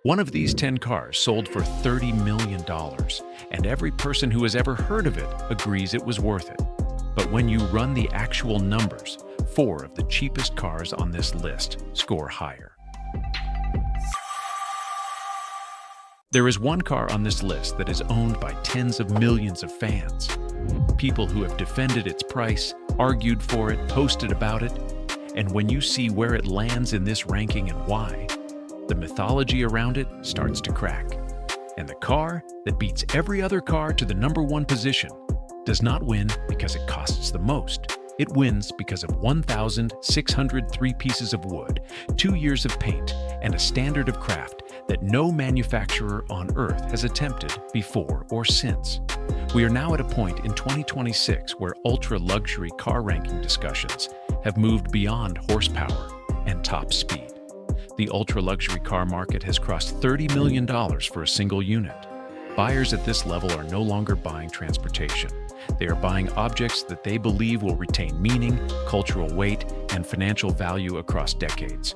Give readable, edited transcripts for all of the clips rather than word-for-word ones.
One of these 10 cars sold for $30 million, and every person who has ever heard of it agrees it was worth it. But when you run the actual numbers, 4 of the cheapest cars on this list score higher. There is one car on this list that is owned by tens of millions of fans. People who have defended its price, argued for it, posted about it, and when you see where it lands in this ranking and why, the mythology around it starts to crack. And the car that beats every other car to the #1 position does not win because it costs the most. It wins because of 1,603 pieces of wood, 2 years of paint, and a standard of craft that no manufacturer on Earth has attempted before or since. We are now at a point in 2026 where ultra-luxury car ranking discussions have moved beyond horsepower and top speed. The ultra-luxury car market has crossed $30 million for a single unit. Buyers at this level are no longer buying transportation. They are buying objects that they believe will retain meaning, cultural weight, and financial value across decades.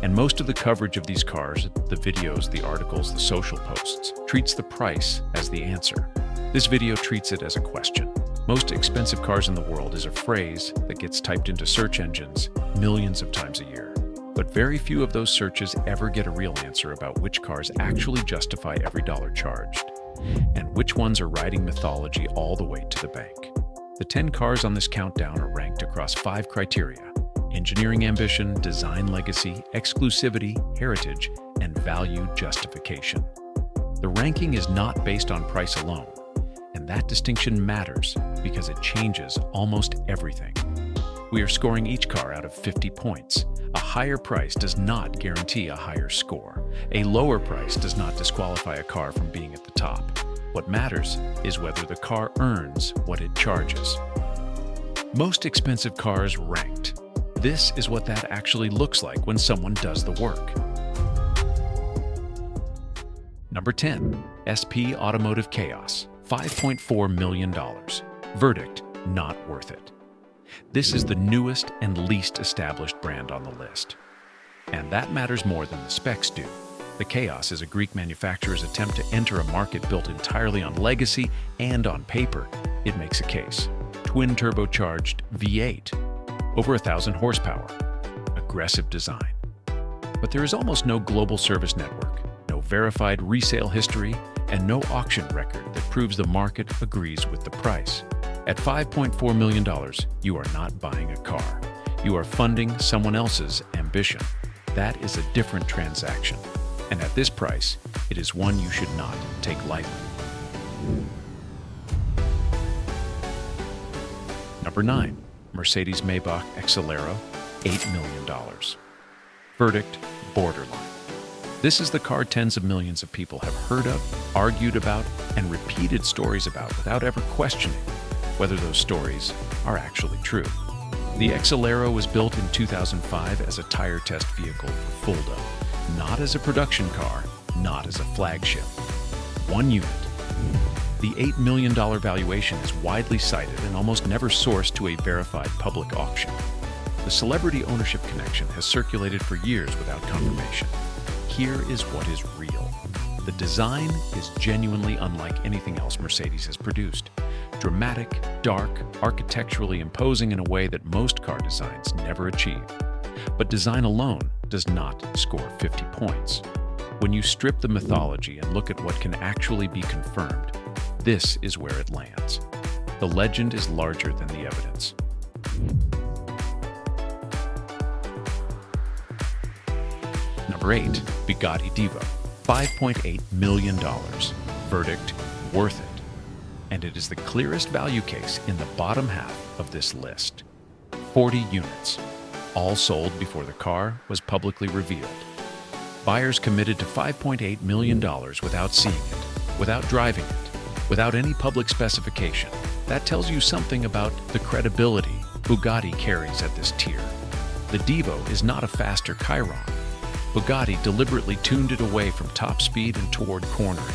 And most of the coverage of these cars, the videos, the articles, the social posts, treats the price as the answer. This video treats it as a question. Most expensive cars in the world is a phrase that gets typed into search engines millions of times a year. But very few of those searches ever get a real answer about which cars actually justify every dollar charged, and which ones are riding mythology all the way to the bank. The 10 cars on this countdown are ranked across 5 criteria: engineering ambition, design legacy, exclusivity, heritage, and value justification. The ranking is not based on price alone, and that distinction matters because it changes almost everything. We are scoring each car out of 50 points. A higher price does not guarantee a higher score. A lower price does not disqualify a car from being at the top. What matters is whether the car earns what it charges. Most expensive cars ranked. This is what that actually looks like when someone does the work. Number 10. SP Automotive Chaos, $5.4 million. Verdict, not worth it. This is the newest and least established brand on the list. And that matters more than the specs do. The Chaos is a Greek manufacturer's attempt to enter a market built entirely on legacy and on paper. It makes a case. Twin turbocharged V8, over 1,000 horsepower, aggressive design. But there is almost no global service network, no verified resale history, and no auction record that proves the market agrees with the price. At $5.4 million, you are not buying a car. You are funding someone else's ambition. That is a different transaction. And at this price, it is one you should not take lightly. Number 9. Mercedes-Maybach Exelero, $8 million. Verdict, borderline. This is the car tens of millions of people have heard of, argued about, and repeated stories about without ever questioning whether those stories are actually true. The Exelero was built in 2005 as a tire test vehicle for Fulda, not as a production car, not as a flagship. One unit. The $8 million valuation is widely cited and almost never sourced to a verified public auction. The celebrity ownership connection has circulated for years without confirmation. Here is what is real. The design is genuinely unlike anything else Mercedes has produced. Dramatic, dark, architecturally imposing in a way that most car designs never achieve. But design alone does not score 50 points. When you strip the mythology and look at what can actually be confirmed, this is where it lands. The legend is larger than the evidence. Number 8. Bugatti Divo, $5.8 million. Verdict, worth it. And it is the clearest value case in the bottom half of this list. 40 units, all sold before the car was publicly revealed. Buyers committed to $5.8 million without seeing it, without driving it, without any public specification. That tells you something about the credibility Bugatti carries at this tier. The Divo is not a faster Chiron. Bugatti deliberately tuned it away from top speed and toward cornering.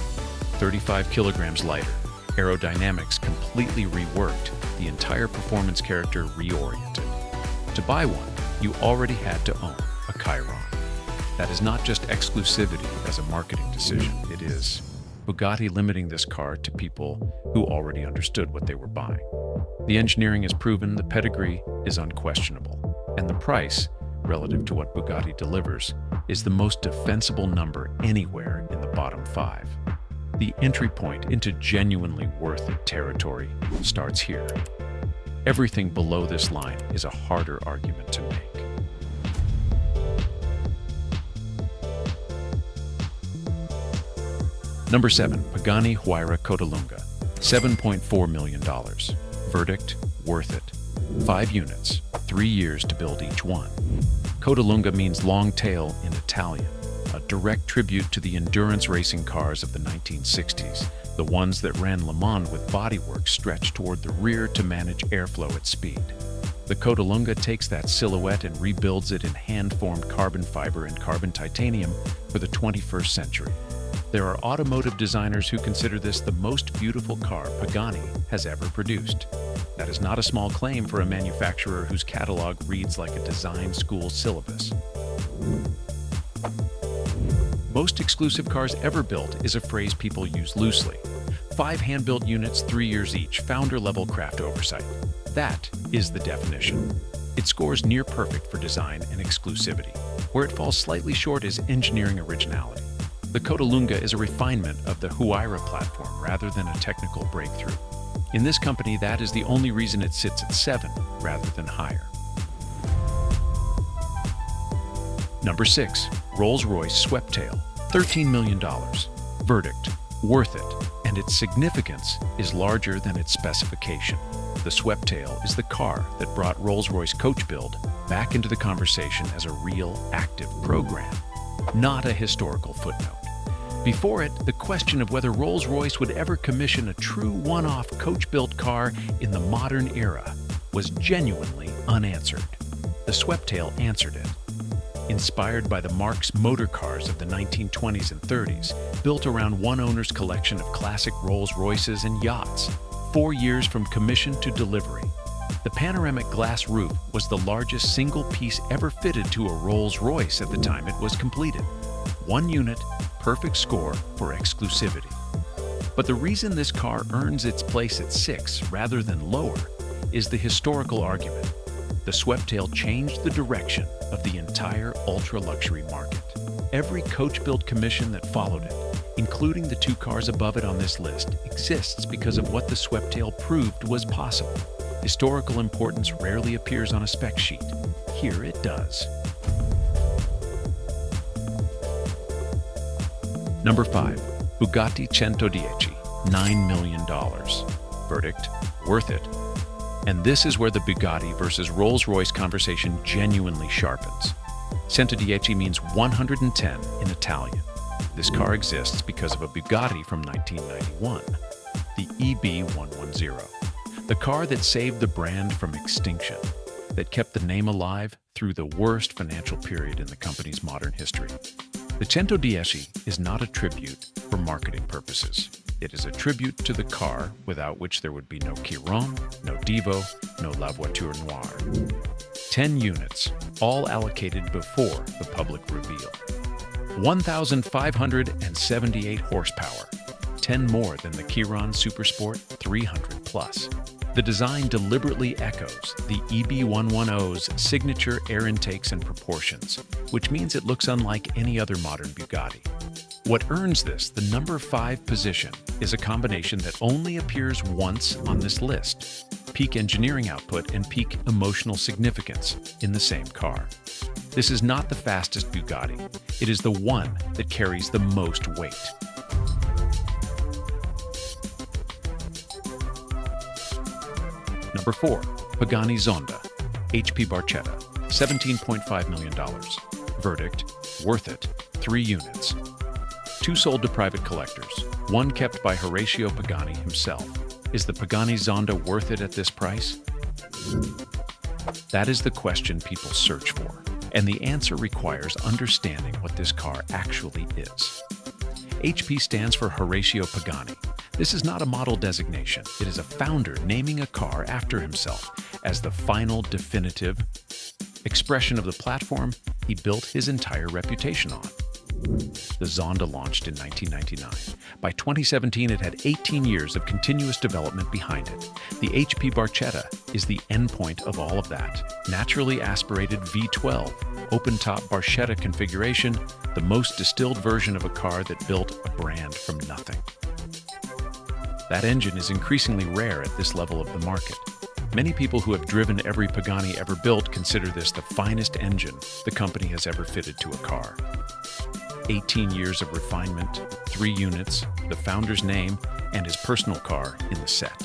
35 kilograms lighter. Aerodynamics completely reworked, the entire performance character reoriented. To buy one, you already had to own a Chiron. That is not just exclusivity as a marketing decision, it is Bugatti limiting this car to people who already understood what they were buying. The engineering is proven, the pedigree is unquestionable, and the price, relative to what Bugatti delivers, is the most defensible number anywhere in the bottom 5. The entry point into genuinely worth it territory starts here. Everything below this line is a harder argument to make. Number 7, Pagani Huayra Codalunga, $7.4 million. Verdict, worth it. 5 units, 3 years to build each one. Codalunga means long tail in Italian, a direct tribute to the endurance racing cars of the 1960s, the ones that ran Le Mans with bodywork stretched toward the rear to manage airflow at speed. The Codalunga takes that silhouette and rebuilds it in hand-formed carbon fiber and carbon titanium for the 21st century. There are automotive designers who consider this the most beautiful car Pagani has ever produced. That is not a small claim for a manufacturer whose catalog reads like a design school syllabus. Most exclusive cars ever built is a phrase people use loosely. 5 hand-built units, 3 years each, founder-level craft oversight. That is the definition. It scores near perfect for design and exclusivity. Where it falls slightly short is engineering originality. The Codalunga is a refinement of the Huayra platform rather than a technical breakthrough. In this company, that is the only reason it sits at 7 rather than higher. Number 6, Rolls-Royce Sweptail, $13 million. Verdict, worth it, and its significance is larger than its specification. The Sweptail is the car that brought Rolls-Royce coach build back into the conversation as a real, active program, not a historical footnote. Before it, the question of whether Rolls-Royce would ever commission a true one-off coach-built car in the modern era was genuinely unanswered. The Sweptail answered it. Inspired by the Marx motor cars of the 1920s and 30s, built around one owner's collection of classic Rolls-Royces and yachts, 4 years from commission to delivery. The panoramic glass roof was the largest single piece ever fitted to a Rolls-Royce at the time it was completed. 1 unit, perfect score for exclusivity. But the reason this car earns its place at 6 rather than lower is the historical argument. The Sweptail changed the direction of the entire ultra-luxury market. Every coach-built commission that followed it, including the 2 cars above it on this list, exists because of what the Sweptail proved was possible. Historical importance rarely appears on a spec sheet. Here it does. Number 5, Bugatti Centodieci, $9 million. Verdict, worth it. And this is where the Bugatti versus Rolls-Royce conversation genuinely sharpens. Centodieci means 110 in Italian. This car exists because of a Bugatti from 1991, the EB110. The car that saved the brand from extinction, that kept the name alive through the worst financial period in the company's modern history. The Centodieci is not a tribute for marketing purposes. It is a tribute to the car without which there would be no Chiron, no Divo, no La Voiture Noire. 10 units, all allocated before the public reveal. 1,578 horsepower, 10 more than the Chiron Supersport 300 Plus. The design deliberately echoes the EB110's signature air intakes and proportions, which means it looks unlike any other modern Bugatti. What earns this the number 5 position is a combination that only appears once on this list: peak engineering output and peak emotional significance in the same car. This is not the fastest Bugatti. It is the one that carries the most weight. Number 4, Pagani Zonda, HP Barchetta, $17.5 million. Verdict, worth it, 3 units. 2 sold to private collectors, 1 kept by Horacio Pagani himself. Is the Pagani Zonda worth it at this price? That is the question people search for, and the answer requires understanding what this car actually is. HP stands for Horacio Pagani. This is not a model designation. It is a founder naming a car after himself as the final definitive expression of the platform he built his entire reputation on. The Zonda launched in 1999. By 2017, it had 18 years of continuous development behind it. The HP Barchetta is the endpoint of all of that. Naturally aspirated V12, open-top Barchetta configuration, the most distilled version of a car that built a brand from nothing. That engine is increasingly rare at this level of the market. Many people who have driven every Pagani ever built consider this the finest engine the company has ever fitted to a car. 18 years of refinement, 3 units, the founder's name, and his personal car in the set.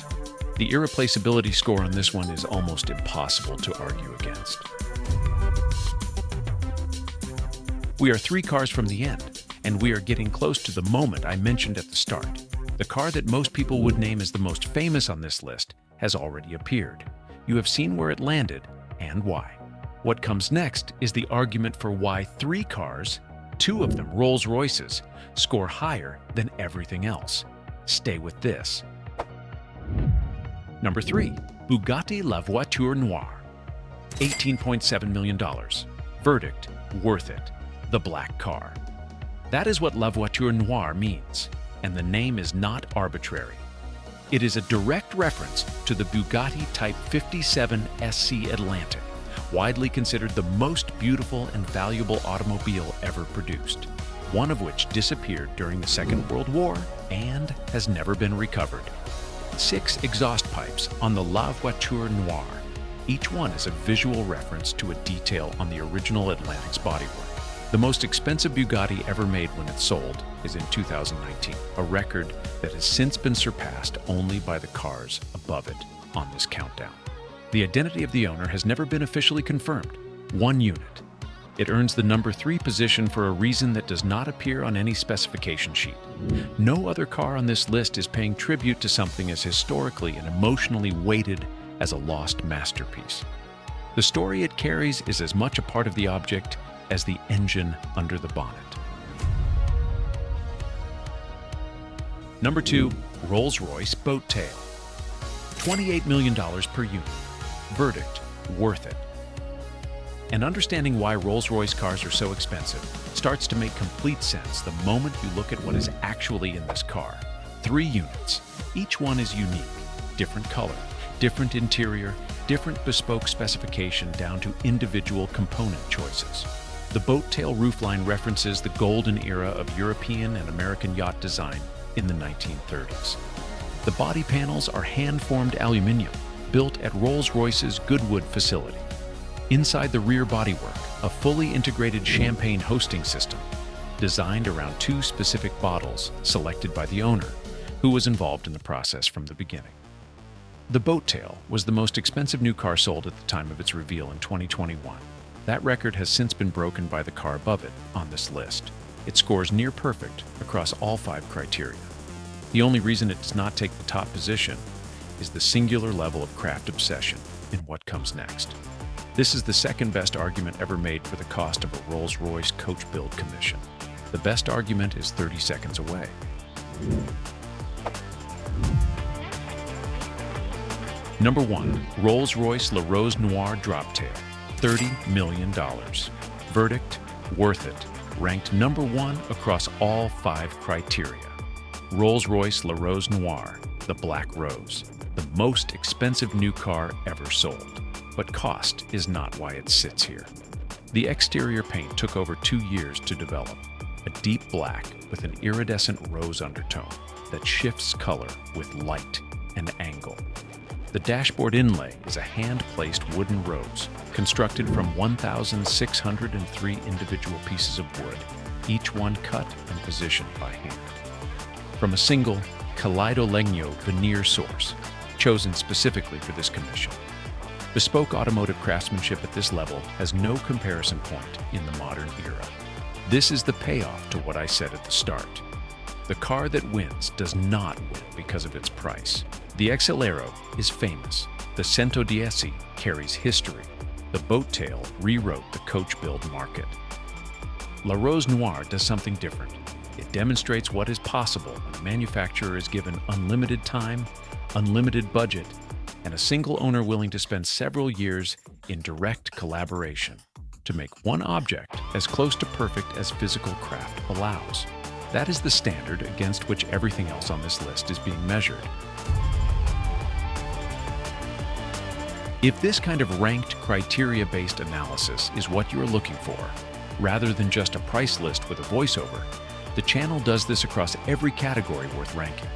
The irreplaceability score on this one is almost impossible to argue against. We are 3 cars from the end, and we are getting close to the moment I mentioned at the start. The car that most people would name as the most famous on this list has already appeared. You have seen where it landed and why. What comes next is the argument for why 3 cars, 2 of them Rolls-Royces, score higher than everything else. Stay with this. Number 3. Bugatti La Voiture Noire. $18.7 million. Verdict, worth it. The black car. That is what La Voiture Noire means, and the name is not arbitrary. It is a direct reference to the Bugatti Type 57 SC Atlantic, widely considered the most beautiful and valuable automobile ever produced, one of which disappeared during the Second World War and has never been recovered. 6 exhaust pipes on the La Voiture Noire. Each one is a visual reference to a detail on the original Atlantic's bodywork. The most expensive Bugatti ever made when it sold is in 2019, a record that has since been surpassed only by the cars above it on this countdown. The identity of the owner has never been officially confirmed. 1 unit. It earns the number 3 position for a reason that does not appear on any specification sheet. No other car on this list is paying tribute to something as historically and emotionally weighted as a lost masterpiece. The story it carries is as much a part of the object as the engine under the bonnet. Number 2, Rolls-Royce Boattail. $28 million per unit. Verdict, worth it. And understanding why Rolls-Royce cars are so expensive starts to make complete sense the moment you look at what is actually in this car. 3 units. Each one is unique. Different color, different interior, different bespoke specification down to individual component choices. The Boattail roofline references the golden era of European and American yacht design in the 1930s. The body panels are hand-formed aluminum, built at Rolls-Royce's Goodwood facility. Inside the rear bodywork, a fully integrated champagne hosting system, designed around 2 specific bottles selected by the owner, who was involved in the process from the beginning. The Boattail was the most expensive new car sold at the time of its reveal in 2021. That record has since been broken by the car above it on this list. It scores near perfect across all 5 criteria. The only reason it does not take the top position is the singular level of craft obsession in what comes next. This is the second best argument ever made for the cost of a Rolls-Royce coach build commission. The best argument is 30 seconds away. Number 1, Rolls-Royce Le Rose Noire Droptail. $30 million. Verdict, worth it. Ranked number 1 across all 5 criteria. Rolls-Royce Le Rose Noire, the Black Rose, the most expensive new car ever sold. But cost is not why it sits here. The exterior paint took over 2 years to develop. A deep black with an iridescent rose undertone that shifts color with light and angle. The dashboard inlay is a hand-placed wooden rose constructed from 1,603 individual pieces of wood, each one cut and positioned by hand. From a single Codalunga veneer source, chosen specifically for this commission. Bespoke automotive craftsmanship at this level has no comparison point in the modern era. This is the payoff to what I said at the start. The car that wins does not win because of its price. The Exelero is famous. The Centodieci carries history. The Boattail rewrote the coach build market. La Rose Noire does something different. It demonstrates what is possible when a manufacturer is given unlimited time, unlimited budget, and a single owner willing to spend several years in direct collaboration to make one object as close to perfect as physical craft allows. That is the standard against which everything else on this list is being measured. If this kind of ranked criteria-based analysis is what you're looking for, rather than just a price list with a voiceover, the channel does this across every category worth ranking.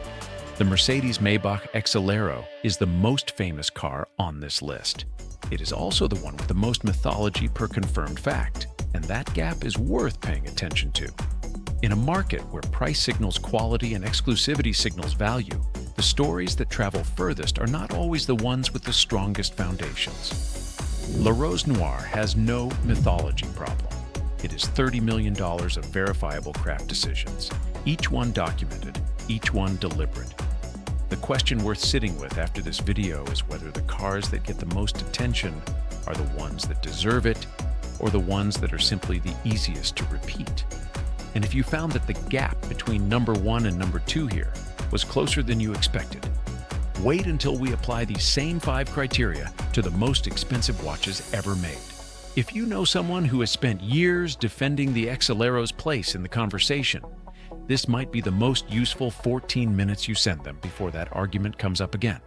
The Mercedes-Maybach Exelero is the most famous car on this list. It is also the one with the most mythology per confirmed fact, and that gap is worth paying attention to. In a market where price signals quality and exclusivity signals value, the stories that travel furthest are not always the ones with the strongest foundations. La Rose Noire has no mythology problem. It is $30 million of verifiable craft decisions, each one documented, each one deliberate. The question worth sitting with after this video is whether the cars that get the most attention are the ones that deserve it, or the ones that are simply the easiest to repeat. And if you found that the gap between number 1 and number 2 here was closer than you expected, wait until we apply these same 5 criteria to the most expensive watches ever made. If you know someone who has spent years defending the Exelero's place in the conversation, this might be the most useful 14 minutes you send them before that argument comes up again.